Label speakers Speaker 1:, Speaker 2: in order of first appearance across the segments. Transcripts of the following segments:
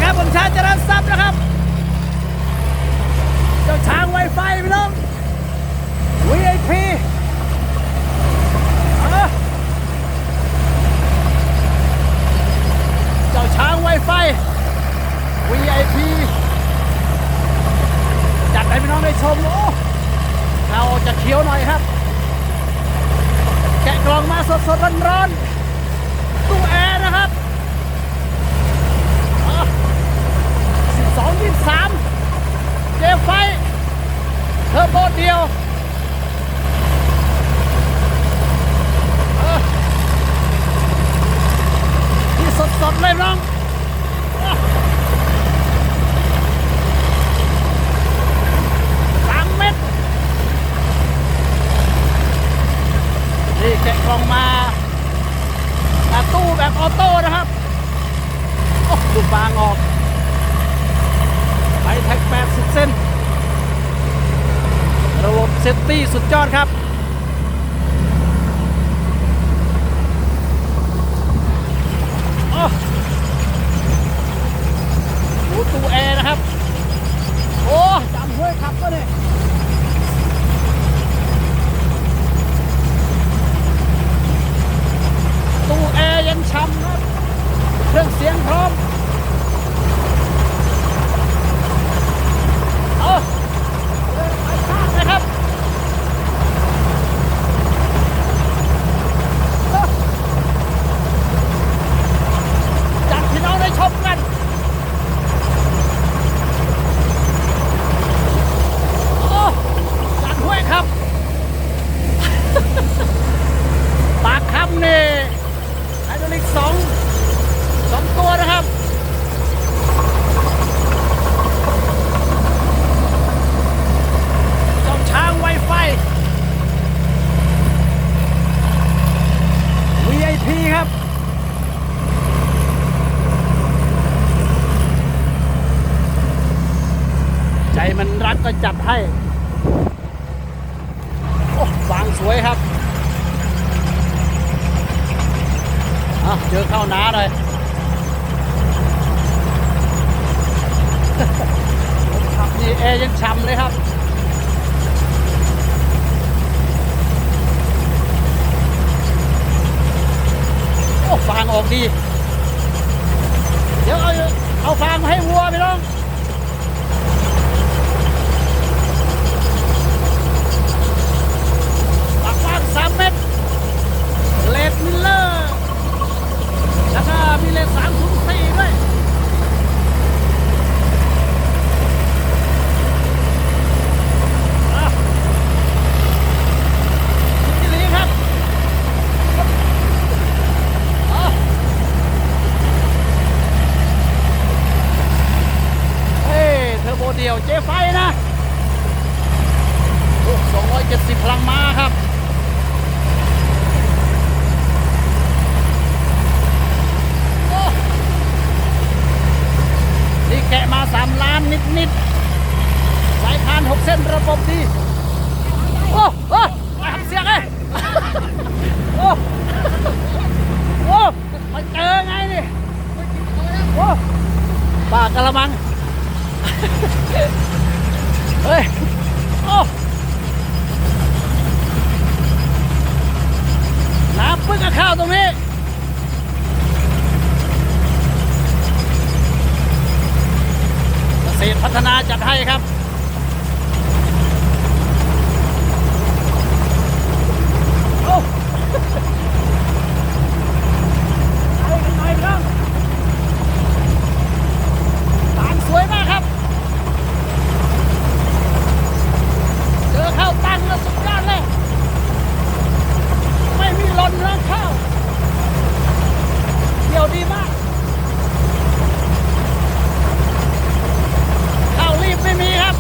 Speaker 1: ครับผมชาญเจริญทรัพย์นะครับเจ้าช้างไวไฟพี่น้อง VIP เจ้าช้างไวไฟ VIP จัดให้พี่น้องได้ชมโอ้เราจะเคี้ยวหน่อยครับแกะกล่องมาสดๆร้อนๆตู้แอร์นะครับ12-23เจไฟเทอร์โบเดียวที่สดๆเลยน้อง3 เม็ดนี่แกะกล่องมาตู้แบบออโต้นะครับโอ้ดูฟางออกไฟแท็ก80 เส้นระบบเซฟตี้สุดยอดครับโอ้ดูตู้แอร์นะครับโอ้จำห้วยขับก็เนี่ยตู้แอร์ยันช้ำครับเครื่องเสียงพร้อมนะครับจัดพี่น้องได้ชมกันโอ้จัดห้วยครับ ปากคำนี่ไฮดรอลิก2 ตัวนะครับเจ้าช้างไวไฟ VIP ครับใจมันรักก็จัดให้โอ้ฟางสวยครับเจอเข้าน้าเลยขับนี่แอร์ยังฉ่ำเลยครับโอ้ฟางออกดีเดี๋ยวเอาฟางมาให้วัวไปน้องปากฟาง3 เม็ดเลดมิลเลอร์แล้วก็มีเลด304ด้วยเดียวเจไฟนะ270 พลังม้าครับนี่แกะมา3 ล้านนิดสายพาน6 เส้นระบบดีโอ้โอ้ทำเสียงเลยโอ้โอ้มาเจอไงนี่โอ้ปากกระมังเฮ้ยโอ้น้ำพึ่งกับข้าวตรงนี้เกษตรพัฒนาจัดให้ครับโอ้ไปกันหน่อยครับฟางสวยมากครับเข้าตั้งแล้วสุดยอดเลยไม่มีหล่นนะข้าวเกี่ยวดีมากข้าวรีบไม่มีครับ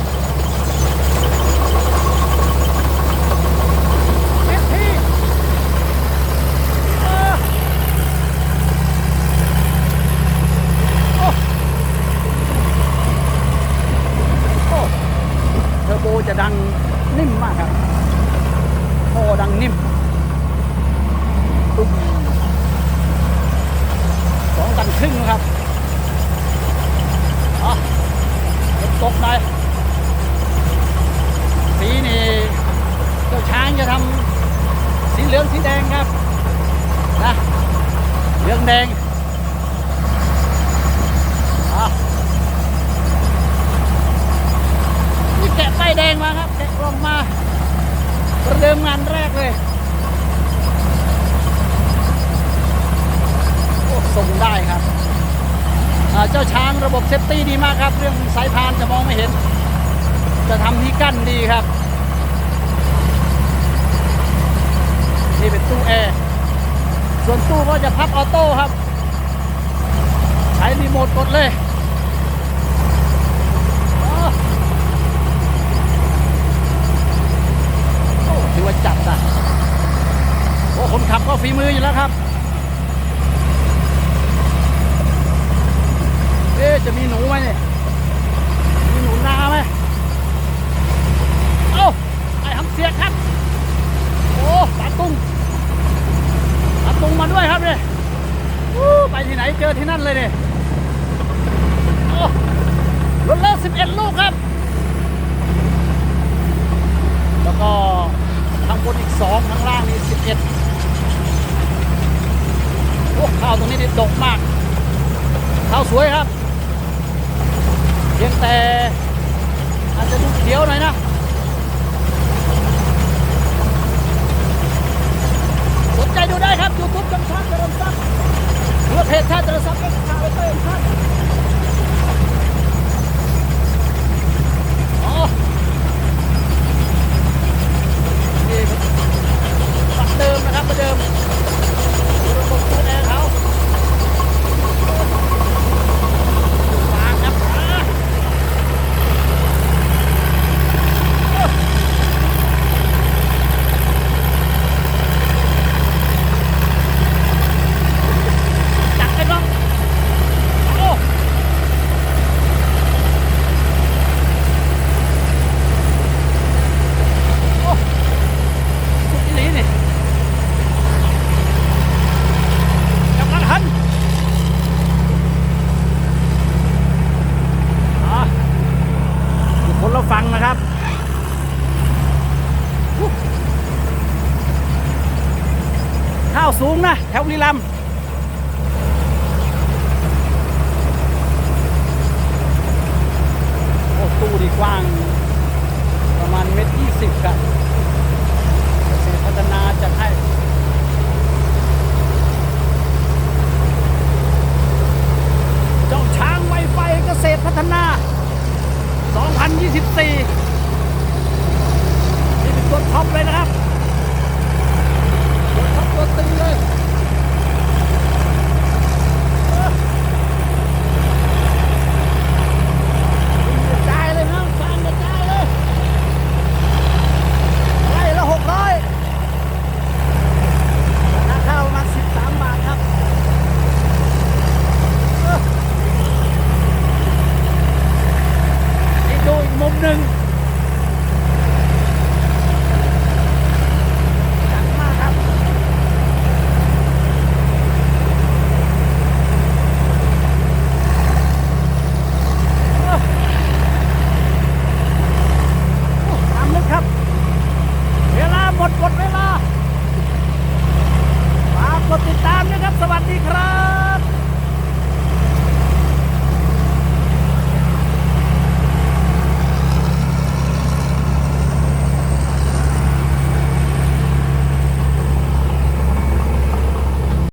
Speaker 1: แดงอ่ะนี่แกะป้ายแดงมาครับแกะกล่องมาประเดิมงานแรกเลยโอ้ส่งได้ครับเจ้าช้างระบบเซฟตี้ดีมากครับเรื่องสายพานจะมองไม่เห็นจะทำที่กั้นดีครับนี่เป็นตู้แอร์ส่วนตู้ก็จะพับออโต้ครับใช้รีโมทกดเลยโอ้ถือว่าจัดนะโอ้คนขับก็ฝีมืออยู่แล้วครับจะมีหนูไหมเนี่ยมีหนูนาไหมเอ้าไอ้ทำเสียครับโอ้ปลาตุ้งมาด้วยครับเนี่ยไปที่ไหนเจอที่นั่นเลยเนี่ยโอ้รถเลิก11 ลูกครับแล้วก็ข้างบนอีก2ข้างล่างนี่11โอ้ข้าวตรงนี้ดกมากข้าวสวยครับเพียงแต่อาจจะดูเขียวหน่อยนะสนใจดูได้ครับ YouTube ช่องชาติเจริญทรัพย์หรือเพจชาติเจริญทรัพย์เป็นชาติเจริญทรัพย์อ๋อนี่ประเดิมนะครับประเดิมระบบตู้แอร์เขาวางครับจัดกันบ้างโอ้โอ้สุดที่นี้นี่กำลังหันอยู่คนละฝั่งนะครับข้าวสูงนะแถวบุรีรัมย์โอ้ตู้ดีกว้างประมาณ1.20 ครับเกษตรพัฒนาจัดให้เจ้าช้างไวไฟเกษตรพัฒนา 2024 นี่เป็นตัวท็อปเลยนะครับ